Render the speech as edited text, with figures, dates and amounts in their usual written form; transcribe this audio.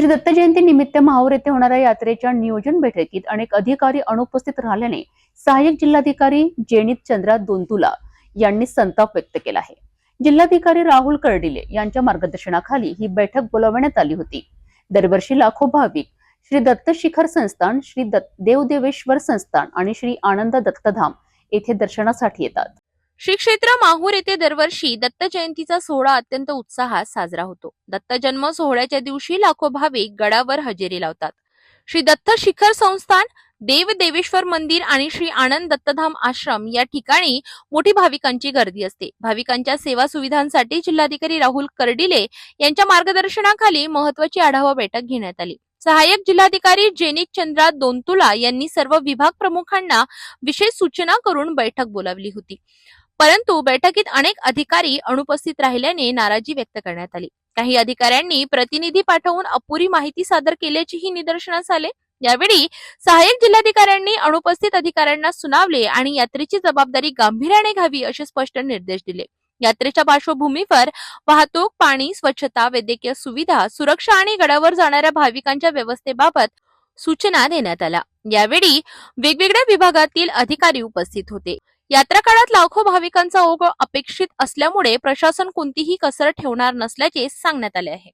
श्री दत्त जयंती निमित्त माहूर येथे होणाऱ्या यात्रेच्या नियोजन बैठकीत अनेक अधिकारी अनुपस्थित राहिल्याने सहाय्यक जिल्हाधिकारी जेनित चंद्रा दोंतुला यांनी संताप व्यक्त केला आहे। जिल्हाधिकारी राहुल कर्डिले यांच्या मार्गदर्शनाखाली ही बैठक बोलावण्यात आली होती। दरवर्षी लाखो भाविक श्री दत्त शिखर संस्थान, श्री देवदेवेश्वर संस्थान आणि श्री आनंद दत्तधाम येथे दर्शनासाठी येतात। श्री क्षेत्र माहूर येथे दरवर्षी दत्त जयंतीचा सोहळा अत्यंत उत्साहात साजरा होतो। दत्त जन्म सोहळ्याच्या दिवशी लाखो भाविक गडावर हजेरी लावतात। श्री दत्त शिखर संस्थान, देव देवेश्वर मंदिर आणि श्री आनंद दत्तधाम आश्रम या ठिकाणी मोठी भाविकांची गर्दी असते। भाविकांच्या सेवा सुविधांसाठी जिल्हाधिकारी राहुल कर्डिले यांच्या मार्गदर्शनाखाली महत्त्वाची आढावा बैठक घेण्यात आली। सहाय्यक जिल्हाधिकारी जेनित चंद्रा दोंतुला यांनी सर्व विभाग प्रमुखांना विशेष सूचना करून बैठक बोलावली होती, परंतु बैठकीत अनेक अधिकारी अनुपस्थित राहिल्याने नाराजी व्यक्त करण्यात आली। काही अधिकाऱ्यांनी प्रतिनिधी पाठवून अपुरी माहिती सादर केल्याचेही निदर्शनास आले। यावेळी सहाय्यक जिल्हाधिकाऱ्यांनी अनुपस्थित अधिकाऱ्यांना सुनावले आणि यात्रेची जबाबदारी गांभीर्याने घ्यावी असे स्पष्ट निर्देश दिले। यात्रेच्या पार्श्वभूमीवर वाहतूक, पाणी, स्वच्छता, वैद्यकीय सुविधा, सुरक्षा आणि गडावर जाणाऱ्या भाविकांच्या व्यवस्थेबाबत सूचना देण्यात आल्या। यावेळी वेगवेगळ्या विभागातील अधिकारी उपस्थित होते। यात्रा काळात लाखो भाविकांचा ओघ अपेक्षित असल्यामुळे प्रशासन कोणतीही कसर ठेवणार नसल्याचे सांगण्यात आले आहे।